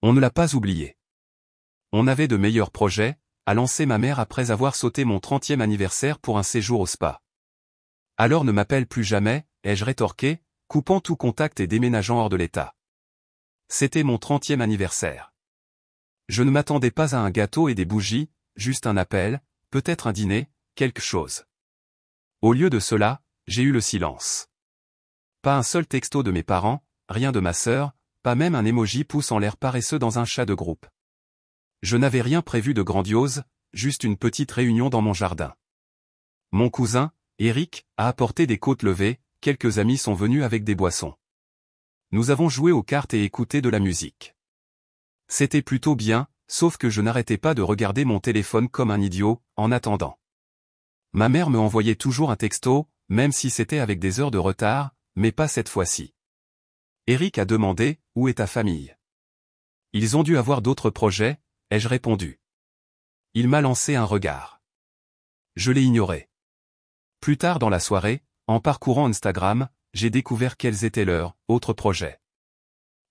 On ne l'a pas oublié. On avait de meilleurs projets, a lancé ma mère après avoir sauté mon 30e anniversaire pour un séjour au spa. Alors ne m'appelle plus jamais, ai-je rétorqué, coupant tout contact et déménageant hors de l'état. C'était mon 30e anniversaire. Je ne m'attendais pas à un gâteau et des bougies, juste un appel, peut-être un dîner, quelque chose. Au lieu de cela, j'ai eu le silence. Pas un seul texto de mes parents, rien de ma sœur, pas même un emoji pouce en l'air paresseux dans un chat de groupe. Je n'avais rien prévu de grandiose, juste une petite réunion dans mon jardin. Mon cousin, Eric, a apporté des côtes levées, quelques amis sont venus avec des boissons. Nous avons joué aux cartes et écouté de la musique. C'était plutôt bien, sauf que je n'arrêtais pas de regarder mon téléphone comme un idiot, en attendant. Ma mère me envoyait toujours un texto, même si c'était avec des heures de retard, mais pas cette fois-ci. Eric a demandé, où est ta famille? Ils ont dû avoir d'autres projets, ai-je répondu. Il m'a lancé un regard. Je l'ai ignoré. Plus tard dans la soirée, en parcourant Instagram, j'ai découvert quels étaient leurs autres projets.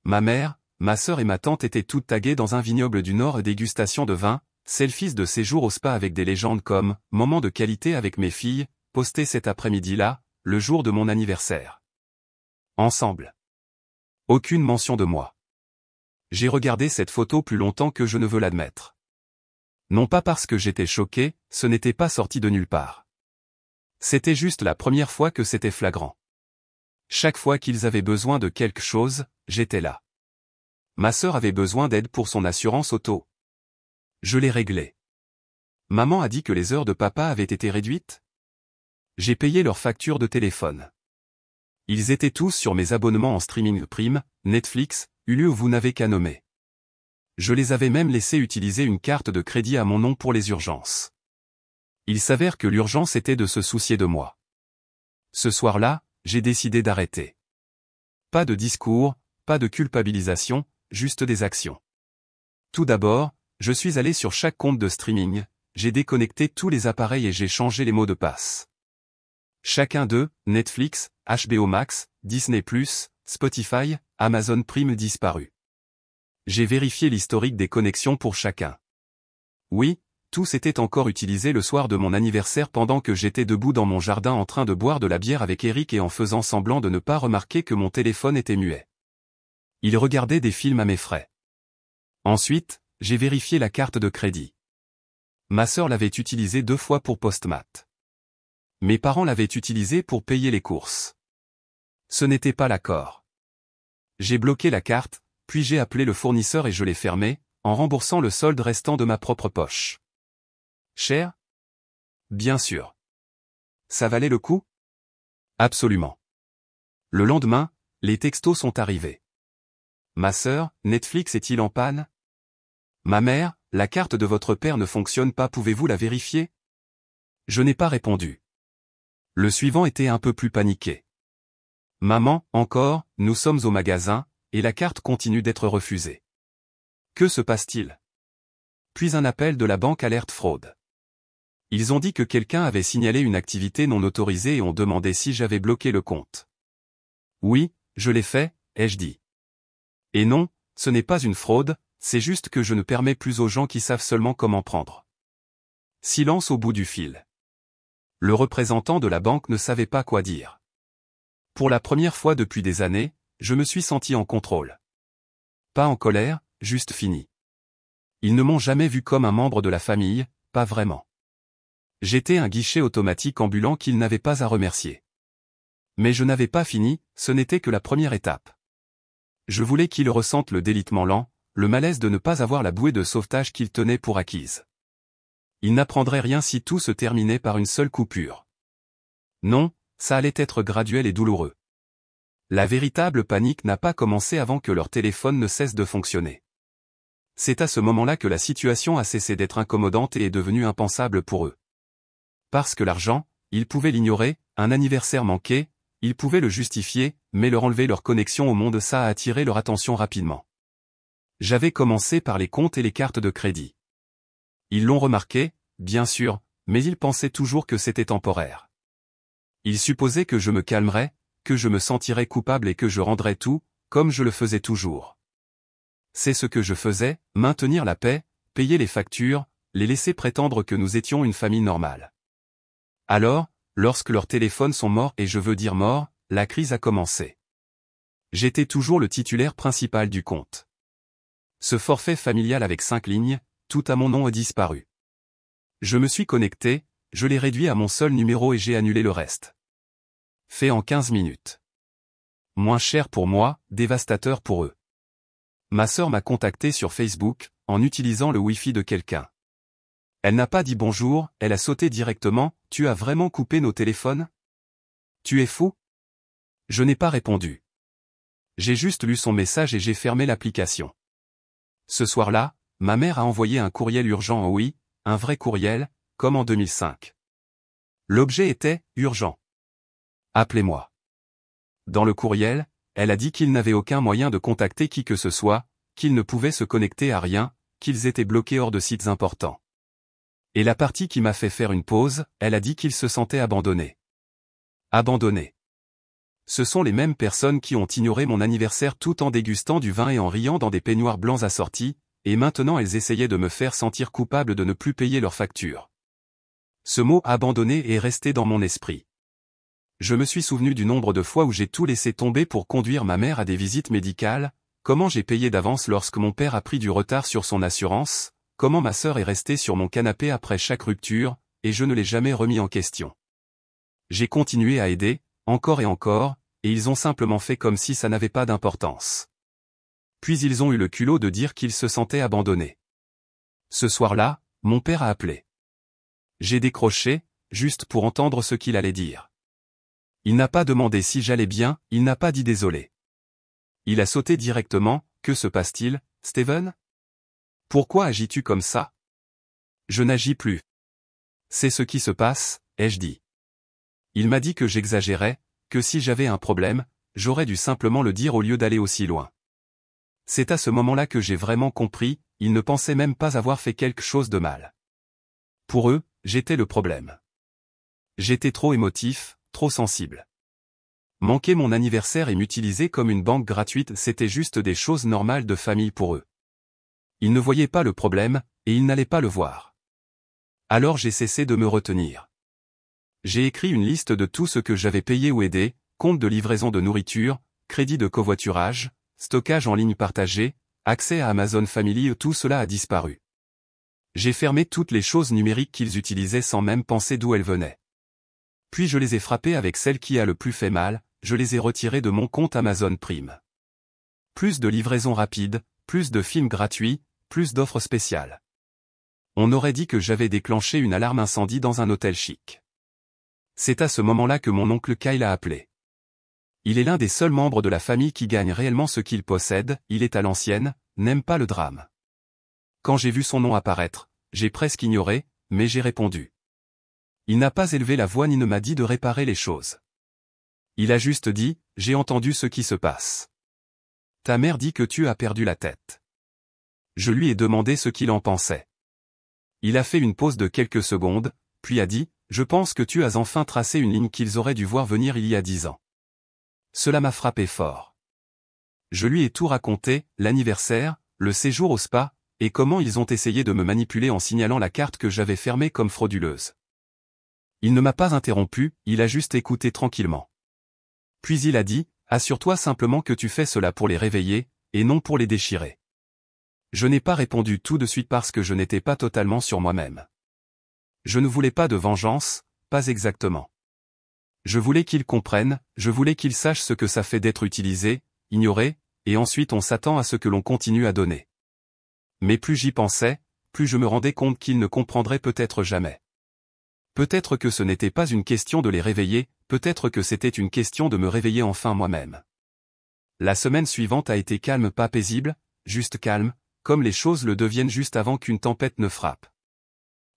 Ma mère, ma sœur et ma tante étaient toutes taguées dans un vignoble du Nord dégustation de vin, selfies de séjour au spa avec des légendes comme « moment de qualité avec mes filles », posté cet après-midi-là, le jour de mon anniversaire. Ensemble. Aucune mention de moi. J'ai regardé cette photo plus longtemps que je ne veux l'admettre. Non pas parce que j'étais choqué, ce n'était pas sorti de nulle part. C'était juste la première fois que c'était flagrant. Chaque fois qu'ils avaient besoin de quelque chose, j'étais là. Ma sœur avait besoin d'aide pour son assurance auto. Je l'ai réglé. Maman a dit que les heures de papa avaient été réduites. J'ai payé leurs factures de téléphone. Ils étaient tous sur mes abonnements en streaming Prime, Netflix, Hulu ou vous n'avez qu'à nommer. Je les avais même laissés utiliser une carte de crédit à mon nom pour les urgences. Il s'avère que l'urgence était de se soucier de moi. Ce soir-là, j'ai décidé d'arrêter. Pas de discours, pas de culpabilisation, juste des actions. Tout d'abord, je suis allé sur chaque compte de streaming, j'ai déconnecté tous les appareils et j'ai changé les mots de passe. Chacun d'eux, Netflix, HBO Max, Disney+, Spotify, Amazon Prime disparu. J'ai vérifié l'historique des connexions pour chacun. Oui, tous étaient encore utilisés le soir de mon anniversaire pendant que j'étais debout dans mon jardin en train de boire de la bière avec Eric et en faisant semblant de ne pas remarquer que mon téléphone était muet. Il regardait des films à mes frais. Ensuite, j'ai vérifié la carte de crédit. Ma sœur l'avait utilisée 2 fois pour Postmat. Mes parents l'avaient utilisée pour payer les courses. Ce n'était pas l'accord. J'ai bloqué la carte, puis j'ai appelé le fournisseur et je l'ai fermé, en remboursant le solde restant de ma propre poche. Cher? Bien sûr. Ça valait le coup? Absolument. Le lendemain, les textos sont arrivés. Ma sœur, Netflix est-il en panne? Ma mère, la carte de votre père ne fonctionne pas, pouvez-vous la vérifier? Je n'ai pas répondu. Le suivant était un peu plus paniqué. Maman, encore, nous sommes au magasin, et la carte continue d'être refusée. Que se passe-t-il? Puis un appel de la banque alerte fraude. Ils ont dit que quelqu'un avait signalé une activité non autorisée et ont demandé si j'avais bloqué le compte. Oui, je l'ai fait, ai-je dit. Et non, ce n'est pas une fraude, c'est juste que je ne permets plus aux gens qui savent seulement comment prendre. Silence au bout du fil. Le représentant de la banque ne savait pas quoi dire. Pour la première fois depuis des années, je me suis senti en contrôle. Pas en colère, juste fini. Ils ne m'ont jamais vu comme un membre de la famille, pas vraiment. J'étais un guichet automatique ambulant qu'ils n'avaient pas à remercier. Mais je n'avais pas fini, ce n'était que la première étape. Je voulais qu'ils ressentent le délitement lent, le malaise de ne pas avoir la bouée de sauvetage qu'ils tenaient pour acquise. Ils n'apprendraient rien si tout se terminait par une seule coupure. Non, ça allait être graduel et douloureux. La véritable panique n'a pas commencé avant que leur téléphone ne cesse de fonctionner. C'est à ce moment-là que la situation a cessé d'être incommodante et est devenue impensable pour eux. Parce que l'argent, ils pouvaient l'ignorer, un anniversaire manqué, ils pouvaient le justifier, mais leur enlever leur connexion au monde, ça a attiré leur attention rapidement. J'avais commencé par les comptes et les cartes de crédit. Ils l'ont remarqué, bien sûr, mais ils pensaient toujours que c'était temporaire. Ils supposaient que je me calmerais, que je me sentirais coupable et que je rendrais tout, comme je le faisais toujours. C'est ce que je faisais, maintenir la paix, payer les factures, les laisser prétendre que nous étions une famille normale. Alors, lorsque leurs téléphones sont morts et je veux dire morts, la crise a commencé. J'étais toujours le titulaire principal du compte. Ce forfait familial avec 5 lignes, tout à mon nom a disparu. Je me suis connecté, je l'ai réduit à mon seul numéro et j'ai annulé le reste. Fait en 15 minutes. Moins cher pour moi, dévastateur pour eux. Ma sœur m'a contacté sur Facebook, en utilisant le Wi-Fi de quelqu'un. Elle n'a pas dit bonjour, elle a sauté directement, « Tu as vraiment coupé nos téléphones ? Tu es fou ?» Je n'ai pas répondu. J'ai juste lu son message et j'ai fermé l'application. Ce soir-là, ma mère a envoyé un courriel urgent en oui, un vrai courriel, comme en 2005. L'objet était « urgent. Appelez-moi ». Dans le courriel, elle a dit qu'ils n'avaient aucun moyen de contacter qui que ce soit, qu'ils ne pouvaient se connecter à rien, qu'ils étaient bloqués hors de sites importants. Et la partie qui m'a fait faire une pause, elle a dit qu'ils se sentaient abandonnés. Abandonnés. Ce sont les mêmes personnes qui ont ignoré mon anniversaire tout en dégustant du vin et en riant dans des peignoirs blancs assortis, et maintenant elles essayaient de me faire sentir coupable de ne plus payer leurs factures. Ce mot « abandonné » est resté dans mon esprit. Je me suis souvenu du nombre de fois où j'ai tout laissé tomber pour conduire ma mère à des visites médicales, comment j'ai payé d'avance lorsque mon père a pris du retard sur son assurance, comment ma sœur est restée sur mon canapé après chaque rupture, et je ne l'ai jamais remis en question. J'ai continué à aider, encore et encore, et ils ont simplement fait comme si ça n'avait pas d'importance. Puis ils ont eu le culot de dire qu'ils se sentaient abandonnés. Ce soir-là, mon père a appelé. J'ai décroché, juste pour entendre ce qu'il allait dire. Il n'a pas demandé si j'allais bien, il n'a pas dit désolé. Il a sauté directement, « Que se passe-t-il, Steven ? Pourquoi agis-tu comme ça ? » Je n'agis plus. C'est ce qui se passe, ai-je dit. Il m'a dit que j'exagérais, que si j'avais un problème, j'aurais dû simplement le dire au lieu d'aller aussi loin. C'est à ce moment-là que j'ai vraiment compris, ils ne pensaient même pas avoir fait quelque chose de mal. Pour eux, j'étais le problème. J'étais trop émotif, trop sensible. Manquer mon anniversaire et m'utiliser comme une banque gratuite, c'était juste des choses normales de famille pour eux. Ils ne voyaient pas le problème, et ils n'allaient pas le voir. Alors j'ai cessé de me retenir. J'ai écrit une liste de tout ce que j'avais payé ou aidé, compte de livraison de nourriture, crédit de covoiturage, stockage en ligne partagé, accès à Amazon Family, tout cela a disparu. J'ai fermé toutes les choses numériques qu'ils utilisaient sans même penser d'où elles venaient. Puis je les ai frappées avec celle qui a le plus fait mal, je les ai retirées de mon compte Amazon Prime. Plus de livraisons rapides, plus de films gratuits, plus d'offres spéciales. On aurait dit que j'avais déclenché une alarme incendie dans un hôtel chic. C'est à ce moment-là que mon oncle Kyle a appelé. Il est l'un des seuls membres de la famille qui gagne réellement ce qu'il possède, il est à l'ancienne, n'aime pas le drame. Quand j'ai vu son nom apparaître, j'ai presque ignoré, mais j'ai répondu. Il n'a pas élevé la voix ni ne m'a dit de réparer les choses. Il a juste dit, « J'ai entendu ce qui se passe. Ta mère dit que tu as perdu la tête. » Je lui ai demandé ce qu'il en pensait. Il a fait une pause de quelques secondes, puis a dit, « Je pense que tu as enfin tracé une ligne qu'ils auraient dû voir venir il y a 10 ans. » Cela m'a frappé fort. Je lui ai tout raconté, l'anniversaire, le séjour au spa, et comment ils ont essayé de me manipuler en signalant la carte que j'avais fermée comme frauduleuse. Il ne m'a pas interrompu, il a juste écouté tranquillement. Puis il a dit, « Assure-toi simplement que tu fais cela pour les réveiller, et non pour les déchirer. » Je n'ai pas répondu tout de suite parce que je n'étais pas totalement sur moi-même. Je ne voulais pas de vengeance, pas exactement. Je voulais qu'ils comprennent, je voulais qu'ils sachent ce que ça fait d'être utilisé, ignoré, et ensuite on s'attend à ce que l'on continue à donner. Mais plus j'y pensais, plus je me rendais compte qu'ils ne comprendraient peut-être jamais. Peut-être que ce n'était pas une question de les réveiller, peut-être que c'était une question de me réveiller enfin moi-même. La semaine suivante a été calme, pas paisible, juste calme, comme les choses le deviennent juste avant qu'une tempête ne frappe.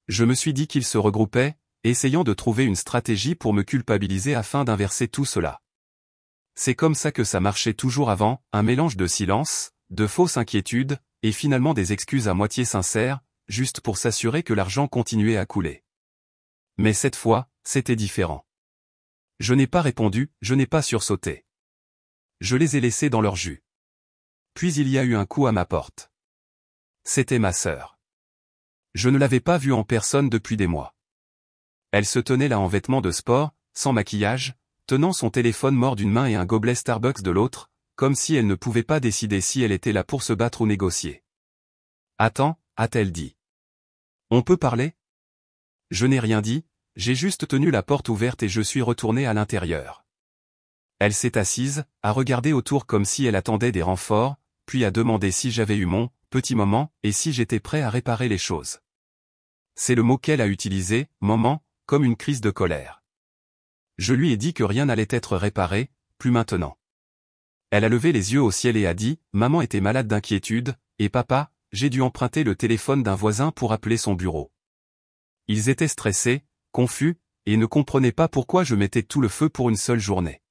Je me suis dit qu'ils se regroupaient, essayant de trouver une stratégie pour me culpabiliser afin d'inverser tout cela. C'est comme ça que ça marchait toujours avant, un mélange de silence, de fausses inquiétudes, et finalement des excuses à moitié sincères, juste pour s'assurer que l'argent continuait à couler. Mais cette fois, c'était différent. Je n'ai pas répondu, je n'ai pas sursauté. Je les ai laissés dans leur jus. Puis il y a eu un coup à ma porte. C'était ma sœur. Je ne l'avais pas vue en personne depuis des mois. Elle se tenait là en vêtements de sport, sans maquillage, tenant son téléphone mort d'une main et un gobelet Starbucks de l'autre, comme si elle ne pouvait pas décider si elle était là pour se battre ou négocier. « Attends » a-t-elle dit. « On peut parler ?» Je n'ai rien dit, j'ai juste tenu la porte ouverte et je suis retourné à l'intérieur. Elle s'est assise, a regardé autour comme si elle attendait des renforts, puis a demandé si j'avais eu mon petit moment et si j'étais prêt à réparer les choses. C'est le mot qu'elle a utilisé, moment, comme une crise de colère. Je lui ai dit que rien n'allait être réparé, plus maintenant. Elle a levé les yeux au ciel et a dit, maman était malade d'inquiétude, et papa, j'ai dû emprunter le téléphone d'un voisin pour appeler son bureau. Ils étaient stressés, confus, et ne comprenaient pas pourquoi je mettais tout le feu pour une seule journée.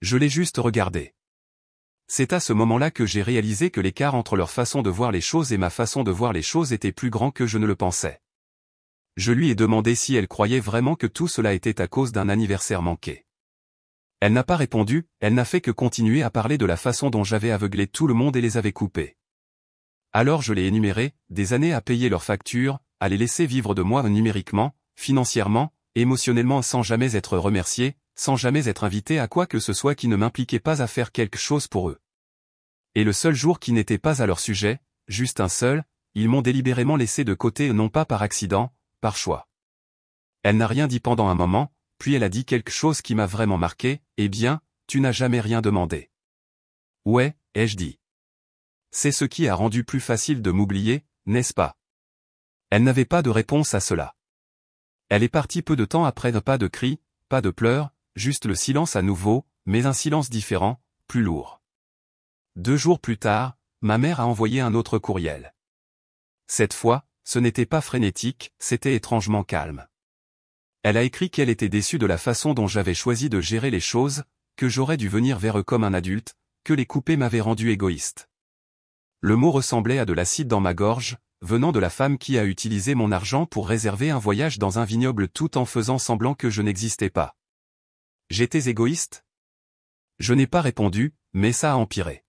Je l'ai juste regardé. C'est à ce moment-là que j'ai réalisé que l'écart entre leur façon de voir les choses et ma façon de voir les choses était plus grand que je ne le pensais. Je lui ai demandé si elle croyait vraiment que tout cela était à cause d'un anniversaire manqué. Elle n'a pas répondu, elle n'a fait que continuer à parler de la façon dont j'avais aveuglé tout le monde et les avais coupés. Alors je l'ai énuméré, des années à payer leurs factures, à les laisser vivre de moi numériquement, financièrement, émotionnellement sans jamais être remercié, sans jamais être invité à quoi que ce soit qui ne m'impliquait pas à faire quelque chose pour eux. Et le seul jour qui n'était pas à leur sujet, juste un seul, ils m'ont délibérément laissé de côté non pas par accident, par choix. Elle n'a rien dit pendant un moment, puis elle a dit quelque chose qui m'a vraiment marqué, « Eh bien, tu n'as jamais rien demandé. » « Ouais, ai-je dit. C'est ce qui a rendu plus facile de m'oublier, n'est-ce pas? » Elle n'avait pas de réponse à cela. Elle est partie peu de temps après, pas de cris, pas de pleurs, juste le silence à nouveau, mais un silence différent, plus lourd. 2 jours plus tard, ma mère a envoyé un autre courriel. Cette fois, ce n'était pas frénétique, c'était étrangement calme. Elle a écrit qu'elle était déçue de la façon dont j'avais choisi de gérer les choses, que j'aurais dû venir vers eux comme un adulte, que les couper m'avaient rendu égoïste. Le mot ressemblait à de l'acide dans ma gorge, venant de la femme qui a utilisé mon argent pour réserver un voyage dans un vignoble tout en faisant semblant que je n'existais pas. J'étais égoïste? Je n'ai pas répondu, mais ça a empiré.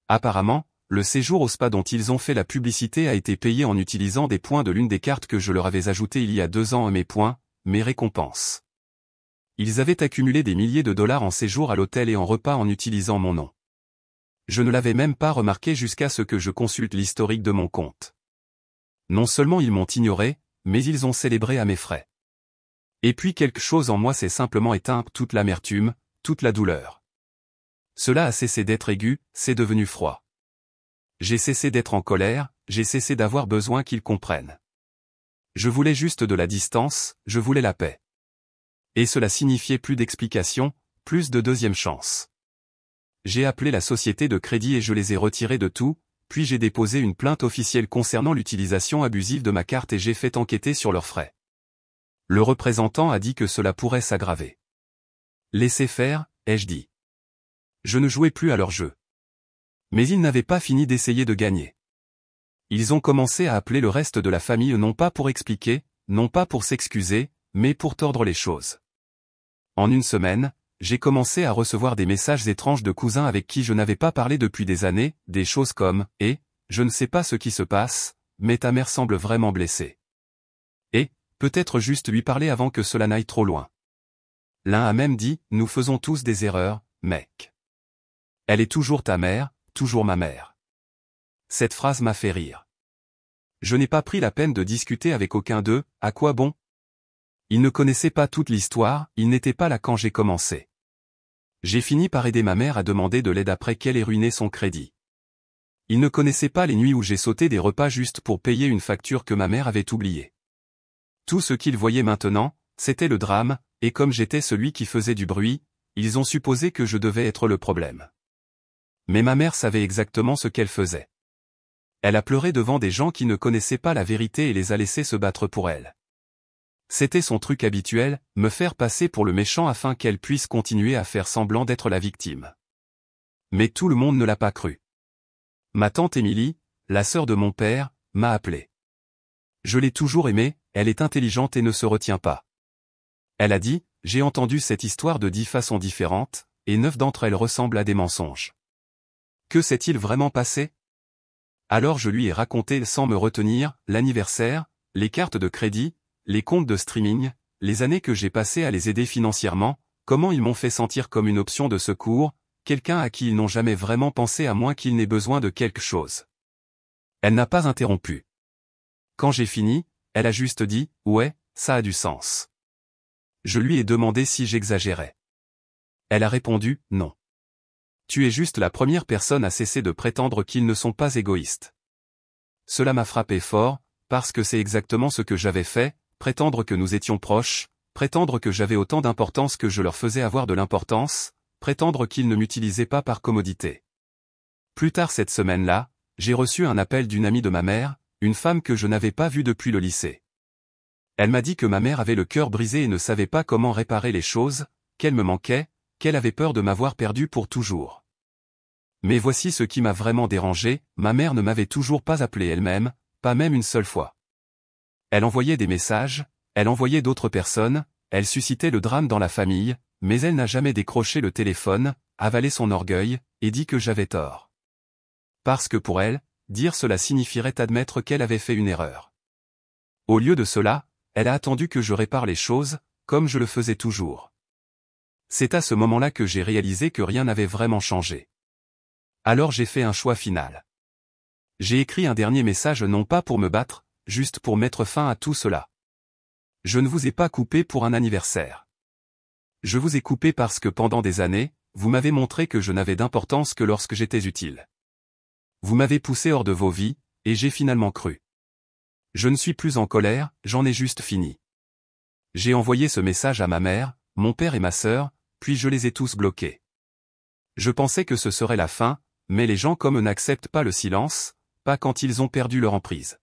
Apparemment, le séjour au spa dont ils ont fait la publicité a été payé en utilisant des points de l'une des cartes que je leur avais ajoutées il y a 2 ans à mes points, mes récompenses. Ils avaient accumulé des milliers de dollars en séjour à l'hôtel et en repas en utilisant mon nom. Je ne l'avais même pas remarqué jusqu'à ce que je consulte l'historique de mon compte. Non seulement ils m'ont ignoré, mais ils ont célébré à mes frais. Et puis quelque chose en moi s'est simplement éteint, toute l'amertume, toute la douleur. Cela a cessé d'être aigu, c'est devenu froid. J'ai cessé d'être en colère, j'ai cessé d'avoir besoin qu'ils comprennent. Je voulais juste de la distance, je voulais la paix. Et cela signifiait plus d'explications, plus de deuxième chance. J'ai appelé la société de crédit et je les ai retirés de tout, puis j'ai déposé une plainte officielle concernant l'utilisation abusive de ma carte et j'ai fait enquêter sur leurs frais. Le représentant a dit que cela pourrait s'aggraver. Laissez faire, ai-je dit. Je ne jouais plus à leur jeu. Mais ils n'avaient pas fini d'essayer de gagner. Ils ont commencé à appeler le reste de la famille non pas pour expliquer, non pas pour s'excuser, mais pour tordre les choses. En une semaine, j'ai commencé à recevoir des messages étranges de cousins avec qui je n'avais pas parlé depuis des années, des choses comme « Eh, je ne sais pas ce qui se passe, mais ta mère semble vraiment blessée. » Et, peut-être juste lui parler avant que cela n'aille trop loin. L'un a même dit « Nous faisons tous des erreurs, mec. Elle est toujours ta mère, toujours ma mère. » Cette phrase m'a fait rire. Je n'ai pas pris la peine de discuter avec aucun d'eux, à quoi bon? Ils ne connaissaient pas toute l'histoire, ils n'étaient pas là quand j'ai commencé. J'ai fini par aider ma mère à demander de l'aide après qu'elle ait ruiné son crédit. Ils ne connaissaient pas les nuits où j'ai sauté des repas juste pour payer une facture que ma mère avait oubliée. Tout ce qu'ils voyaient maintenant, c'était le drame, et comme j'étais celui qui faisait du bruit, ils ont supposé que je devais être le problème. Mais ma mère savait exactement ce qu'elle faisait. Elle a pleuré devant des gens qui ne connaissaient pas la vérité et les a laissés se battre pour elle. C'était son truc habituel, me faire passer pour le méchant afin qu'elle puisse continuer à faire semblant d'être la victime. Mais tout le monde ne l'a pas cru. Ma tante Émilie, la sœur de mon père, m'a appelé. Je l'ai toujours aimée, elle est intelligente et ne se retient pas. Elle a dit, j'ai entendu cette histoire de 10 façons différentes, et 9 d'entre elles ressemblent à des mensonges. Que s'est-il vraiment passé? Alors je lui ai raconté sans me retenir, l'anniversaire, les cartes de crédit, les comptes de streaming, les années que j'ai passées à les aider financièrement, comment ils m'ont fait sentir comme une option de secours, quelqu'un à qui ils n'ont jamais vraiment pensé à moins qu'il n'ait besoin de quelque chose. Elle n'a pas interrompu. Quand j'ai fini, elle a juste dit, ouais, ça a du sens. Je lui ai demandé si j'exagérais. Elle a répondu, non. Tu es juste la première personne à cesser de prétendre qu'ils ne sont pas égoïstes. Cela m'a frappé fort, parce que c'est exactement ce que j'avais fait, prétendre que nous étions proches, prétendre que j'avais autant d'importance que je leur faisais avoir de l'importance, prétendre qu'ils ne m'utilisaient pas par commodité. Plus tard cette semaine-là, j'ai reçu un appel d'une amie de ma mère, une femme que je n'avais pas vue depuis le lycée. Elle m'a dit que ma mère avait le cœur brisé et ne savait pas comment réparer les choses, qu'elle me manquait, qu'elle avait peur de m'avoir perdu pour toujours. Mais voici ce qui m'a vraiment dérangé, ma mère ne m'avait toujours pas appelé elle-même, pas même une seule fois. Elle envoyait des messages, elle envoyait d'autres personnes, elle suscitait le drame dans la famille, mais elle n'a jamais décroché le téléphone, avalé son orgueil, et dit que j'avais tort. Parce que pour elle, dire cela signifierait admettre qu'elle avait fait une erreur. Au lieu de cela, elle a attendu que je répare les choses, comme je le faisais toujours. C'est à ce moment-là que j'ai réalisé que rien n'avait vraiment changé. Alors j'ai fait un choix final. J'ai écrit un dernier message non pas pour me battre, juste pour mettre fin à tout cela. Je ne vous ai pas coupé pour un anniversaire. Je vous ai coupé parce que pendant des années, vous m'avez montré que je n'avais d'importance que lorsque j'étais utile. Vous m'avez poussé hors de vos vies, et j'ai finalement cru. Je ne suis plus en colère, j'en ai juste fini. J'ai envoyé ce message à ma mère, mon père et ma sœur, puis je les ai tous bloqués. Je pensais que ce serait la fin, mais les gens comme eux n'acceptent pas le silence, pas quand ils ont perdu leur emprise.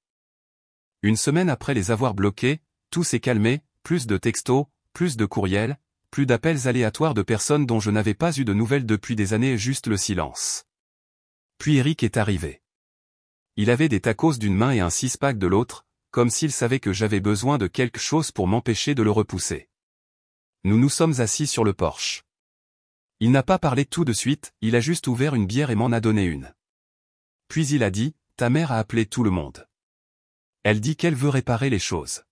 Une semaine après les avoir bloqués, tout s'est calmé, plus de textos, plus de courriels, plus d'appels aléatoires de personnes dont je n'avais pas eu de nouvelles depuis des années, juste le silence. Puis Eric est arrivé. Il avait des tacos d'une main et un six-pack de l'autre, comme s'il savait que j'avais besoin de quelque chose pour m'empêcher de le repousser. Nous nous sommes assis sur le porche. Il n'a pas parlé tout de suite, il a juste ouvert une bière et m'en a donné une. Puis il a dit, ta mère a appelé tout le monde. Elle dit qu'elle veut réparer les choses.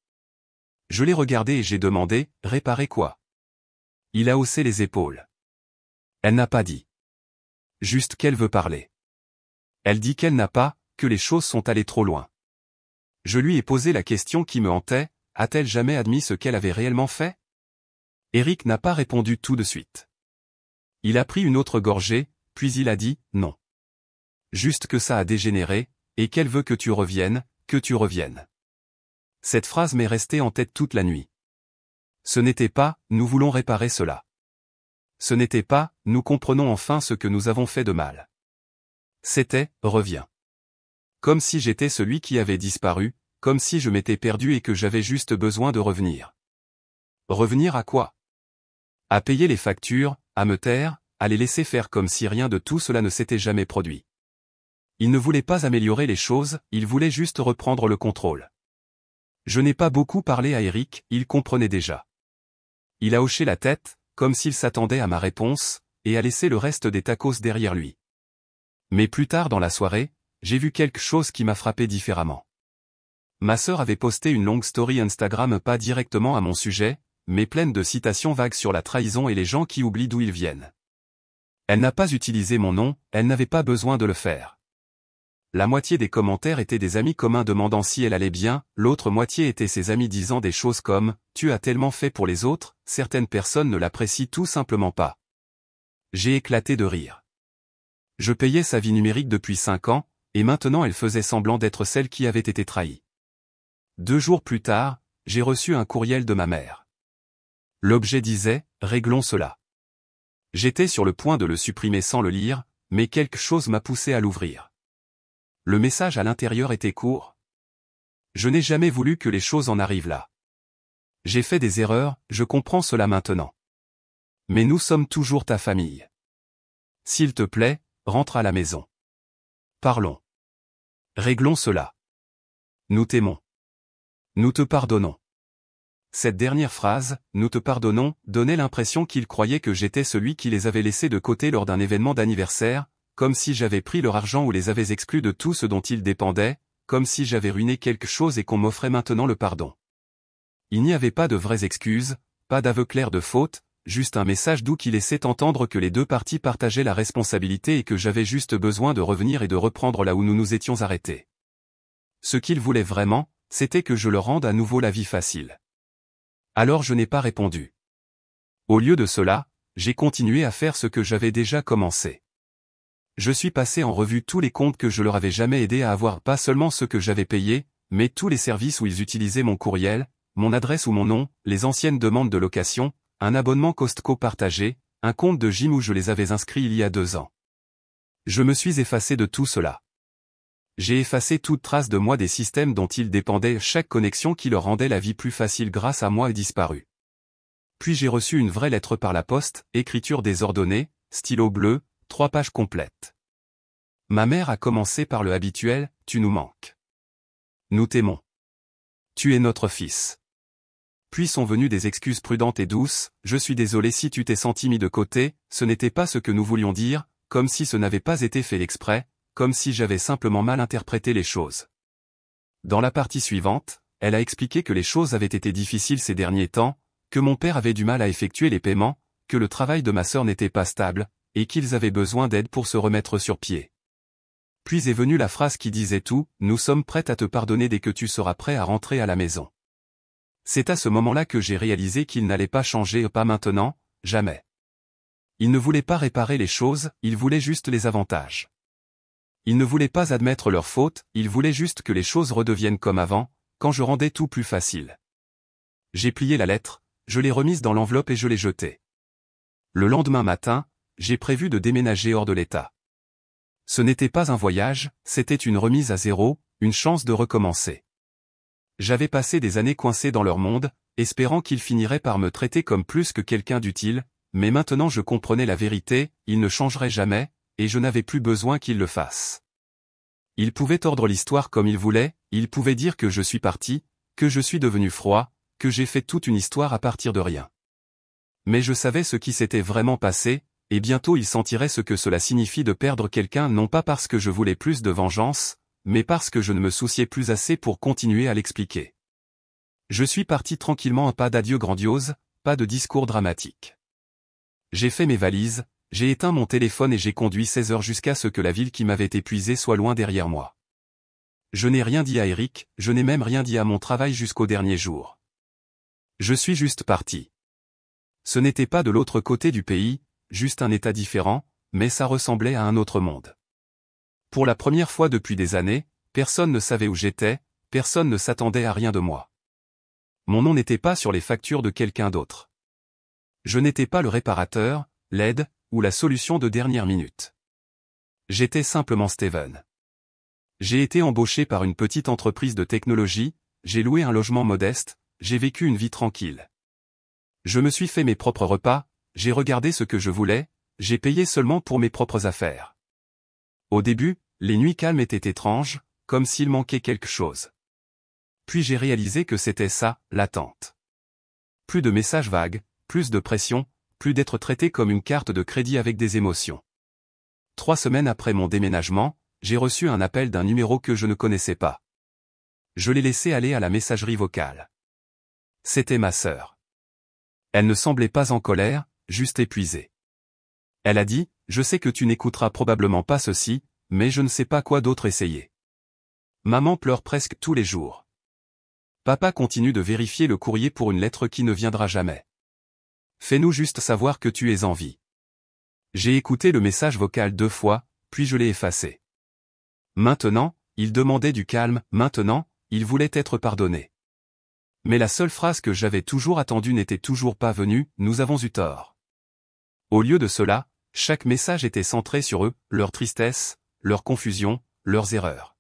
Je l'ai regardé et j'ai demandé, réparer quoi? Il a haussé les épaules. Elle n'a pas dit. Juste qu'elle veut parler. Elle dit qu'elle n'a pas, que les choses sont allées trop loin. Je lui ai posé la question qui me hantait, a-t-elle jamais admis ce qu'elle avait réellement fait? Eric n'a pas répondu tout de suite. Il a pris une autre gorgée, puis il a dit, non. Juste que ça a dégénéré, et qu'elle veut que tu reviennes, que tu reviennes. Cette phrase m'est restée en tête toute la nuit. Ce n'était pas, nous voulons réparer cela. Ce n'était pas, nous comprenons enfin ce que nous avons fait de mal. C'était, reviens. Comme si j'étais celui qui avait disparu, comme si je m'étais perdu et que j'avais juste besoin de revenir. Revenir à quoi? À payer les factures, à me taire, à les laisser faire comme si rien de tout cela ne s'était jamais produit. Il ne voulait pas améliorer les choses, il voulait juste reprendre le contrôle. Je n'ai pas beaucoup parlé à Eric, il comprenait déjà. Il a hoché la tête, comme s'il s'attendait à ma réponse, et a laissé le reste des tacos derrière lui. Mais plus tard dans la soirée, j'ai vu quelque chose qui m'a frappé différemment. Ma sœur avait posté une longue story Instagram pas directement à mon sujet, mais pleine de citations vagues sur la trahison et les gens qui oublient d'où ils viennent. Elle n'a pas utilisé mon nom, elle n'avait pas besoin de le faire. La moitié des commentaires étaient des amis communs demandant si elle allait bien, l'autre moitié était ses amis disant des choses comme « Tu as tellement fait pour les autres, certaines personnes ne l'apprécient tout simplement pas. » J'ai éclaté de rire. Je payais sa vie numérique depuis 5 ans, et maintenant elle faisait semblant d'être celle qui avait été trahie. 2 jours plus tard, j'ai reçu un courriel de ma mère. L'objet disait « Réglons cela ». J'étais sur le point de le supprimer sans le lire, mais quelque chose m'a poussé à l'ouvrir. Le message à l'intérieur était court. Je n'ai jamais voulu que les choses en arrivent là. J'ai fait des erreurs, je comprends cela maintenant. Mais nous sommes toujours ta famille. S'il te plaît, rentre à la maison. Parlons. Réglons cela. Nous t'aimons. Nous te pardonnons. Cette dernière phrase, nous te pardonnons, donnait l'impression qu'ils croyaient que j'étais celui qui les avait laissés de côté lors d'un événement d'anniversaire, comme si j'avais pris leur argent ou les avais exclus de tout ce dont ils dépendaient, comme si j'avais ruiné quelque chose et qu'on m'offrait maintenant le pardon. Il n'y avait pas de vraies excuses, pas d'aveu clair de faute, juste un message doux qui laissait entendre que les deux parties partageaient la responsabilité et que j'avais juste besoin de revenir et de reprendre là où nous nous étions arrêtés. Ce qu'ils voulaient vraiment, c'était que je leur rende à nouveau la vie facile. Alors je n'ai pas répondu. Au lieu de cela, j'ai continué à faire ce que j'avais déjà commencé. Je suis passé en revue tous les comptes que je leur avais jamais aidé à avoir, pas seulement ceux que j'avais payés, mais tous les services où ils utilisaient mon courriel, mon adresse ou mon nom, les anciennes demandes de location, un abonnement Costco partagé, un compte de gym où je les avais inscrits il y a 2 ans. Je me suis effacé de tout cela. J'ai effacé toute trace de moi des systèmes dont ils dépendaient, chaque connexion qui leur rendait la vie plus facile grâce à moi est disparue. Puis j'ai reçu une vraie lettre par la poste, écriture désordonnée, stylo bleu, 3 pages complètes. Ma mère a commencé par le habituel, tu nous manques. Nous t'aimons. Tu es notre fils. Puis sont venues des excuses prudentes et douces, je suis désolé si tu t'es senti mis de côté, ce n'était pas ce que nous voulions dire, comme si ce n'avait pas été fait exprès, comme si j'avais simplement mal interprété les choses. Dans la partie suivante, elle a expliqué que les choses avaient été difficiles ces derniers temps, que mon père avait du mal à effectuer les paiements, que le travail de ma sœur n'était pas stable, et qu'ils avaient besoin d'aide pour se remettre sur pied. Puis est venue la phrase qui disait tout, nous sommes prêtes à te pardonner dès que tu seras prêt à rentrer à la maison. C'est à ce moment-là que j'ai réalisé qu'il n'allait pas changer, pas maintenant, jamais. Il ne voulait pas réparer les choses, il voulait juste les avantages. Il ne voulait pas admettre leurs fautes, il voulait juste que les choses redeviennent comme avant, quand je rendais tout plus facile. J'ai plié la lettre, je l'ai remise dans l'enveloppe et je l'ai jetée. Le lendemain matin, j'ai prévu de déménager hors de l'État. Ce n'était pas un voyage, c'était une remise à zéro, une chance de recommencer. J'avais passé des années coincé dans leur monde, espérant qu'ils finiraient par me traiter comme plus que quelqu'un d'utile, mais maintenant je comprenais la vérité, ils ne changeraient jamais, et je n'avais plus besoin qu'ils le fassent. Ils pouvaient tordre l'histoire comme ils voulaient, ils pouvaient dire que je suis parti, que je suis devenu froid, que j'ai fait toute une histoire à partir de rien. Mais je savais ce qui s'était vraiment passé, et bientôt ils sentiraient ce que cela signifie de perdre quelqu'un, non pas parce que je voulais plus de vengeance, mais parce que je ne me souciais plus assez pour continuer à l'expliquer. Je suis parti tranquillement, un pas d'adieu grandiose, pas de discours dramatique. J'ai fait mes valises, j'ai éteint mon téléphone et j'ai conduit 16 heures jusqu'à ce que la ville qui m'avait épuisé soit loin derrière moi. Je n'ai rien dit à Eric, je n'ai même rien dit à mon travail jusqu'au dernier jour. Je suis juste parti. Ce n'était pas de l'autre côté du pays, juste un état différent, mais ça ressemblait à un autre monde. Pour la première fois depuis des années, personne ne savait où j'étais, personne ne s'attendait à rien de moi. Mon nom n'était pas sur les factures de quelqu'un d'autre. Je n'étais pas le réparateur, l'aide, ou la solution de dernière minute. J'étais simplement Steven. J'ai été embauché par une petite entreprise de technologie, j'ai loué un logement modeste, j'ai vécu une vie tranquille. Je me suis fait mes propres repas, j'ai regardé ce que je voulais, j'ai payé seulement pour mes propres affaires. Au début, les nuits calmes étaient étranges, comme s'il manquait quelque chose. Puis j'ai réalisé que c'était ça, l'attente. Plus de messages vagues, plus de pression, plus d'être traité comme une carte de crédit avec des émotions. 3 semaines après mon déménagement, j'ai reçu un appel d'un numéro que je ne connaissais pas. Je l'ai laissé aller à la messagerie vocale. C'était ma sœur. Elle ne semblait pas en colère, juste épuisée. Elle a dit, « Je sais que tu n'écouteras probablement pas ceci, mais je ne sais pas quoi d'autre essayer. Maman pleure presque tous les jours. Papa continue de vérifier le courrier pour une lettre qui ne viendra jamais. Fais-nous juste savoir que tu es en vie. » J'ai écouté le message vocal 2 fois, puis je l'ai effacé. Maintenant, il demandait du calme, maintenant, il voulait être pardonné. Mais la seule phrase que j'avais toujours attendue n'était toujours pas venue, nous avons eu tort. Au lieu de cela, chaque message était centré sur eux, leur tristesse, leur confusion, leurs erreurs.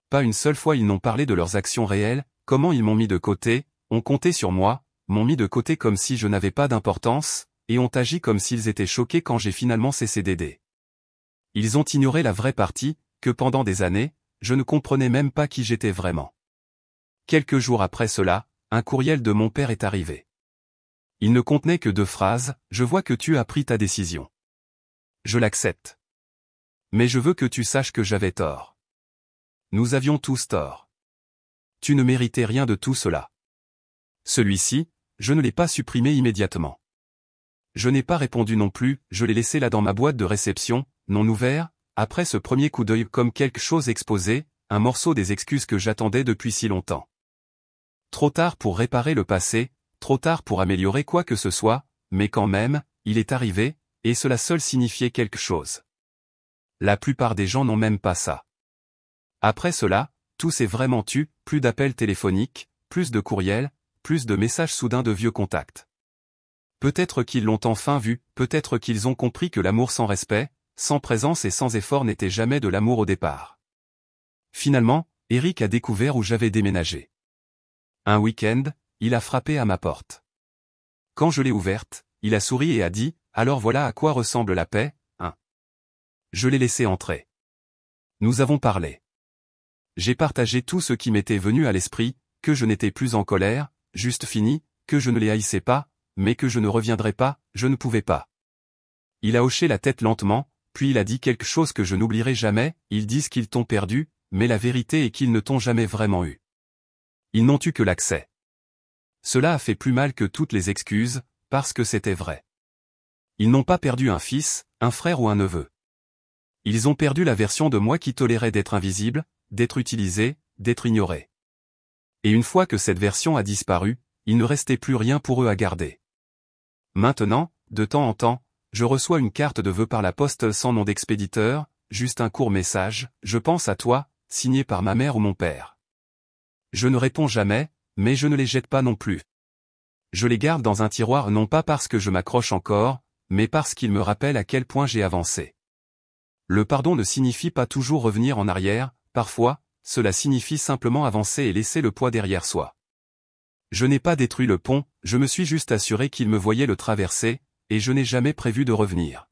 Pas une seule fois ils n'ont parlé de leurs actions réelles, comment ils m'ont mis de côté, ont compté sur moi, m'ont mis de côté comme si je n'avais pas d'importance, et ont agi comme s'ils étaient choqués quand j'ai finalement cessé d'aider. Ils ont ignoré la vraie partie, que pendant des années, je ne comprenais même pas qui j'étais vraiment. Quelques jours après cela, un courriel de mon père est arrivé. Il ne contenait que 2 phrases, « Je vois que tu as pris ta décision. Je l'accepte. Mais je veux que tu saches que j'avais tort. Nous avions tous tort. Tu ne méritais rien de tout cela. Celui-ci, je ne l'ai pas supprimé immédiatement. Je n'ai pas répondu non plus, je l'ai laissé là dans ma boîte de réception, non ouvert, après ce premier coup d'œil comme quelque chose exposé, un morceau des excuses que j'attendais depuis si longtemps. Trop tard pour réparer le passé, trop tard pour améliorer quoi que ce soit, mais quand même, il est arrivé, et cela seul signifiait quelque chose. La plupart des gens n'ont même pas ça. Après cela, tout s'est vraiment tu, plus d'appels téléphoniques, plus de courriels, plus de messages soudains de vieux contacts. Peut-être qu'ils l'ont enfin vu, peut-être qu'ils ont compris que l'amour sans respect, sans présence et sans effort n'était jamais de l'amour au départ. Finalement, Eric a découvert où j'avais déménagé. Un week-end, il a frappé à ma porte. Quand je l'ai ouverte, il a souri et a dit « Alors voilà à quoi ressemble la paix, hein ?» Je l'ai laissé entrer. Nous avons parlé. J'ai partagé tout ce qui m'était venu à l'esprit, que je n'étais plus en colère, juste fini, que je ne les haïssais pas, mais que je ne reviendrais pas, je ne pouvais pas. Il a hoché la tête lentement, puis il a dit quelque chose que je n'oublierai jamais, ils disent qu'ils t'ont perdu, mais la vérité est qu'ils ne t'ont jamais vraiment eu. Ils n'ont eu que l'accès. Cela a fait plus mal que toutes les excuses, parce que c'était vrai. Ils n'ont pas perdu un fils, un frère ou un neveu. Ils ont perdu la version de moi qui tolérait d'être invisible, d'être utilisé, d'être ignoré. Et une fois que cette version a disparu, il ne restait plus rien pour eux à garder. Maintenant, de temps en temps, je reçois une carte de vœux par la poste sans nom d'expéditeur, juste un court message, je pense à toi, signé par ma mère ou mon père. Je ne réponds jamais, mais je ne les jette pas non plus. Je les garde dans un tiroir non pas parce que je m'accroche encore, mais parce qu'ils me rappellent à quel point j'ai avancé. Le pardon ne signifie pas toujours revenir en arrière, parfois, cela signifie simplement avancer et laisser le poids derrière soi. Je n'ai pas détruit le pont, je me suis juste assuré qu'il me voyait le traverser, et je n'ai jamais prévu de revenir.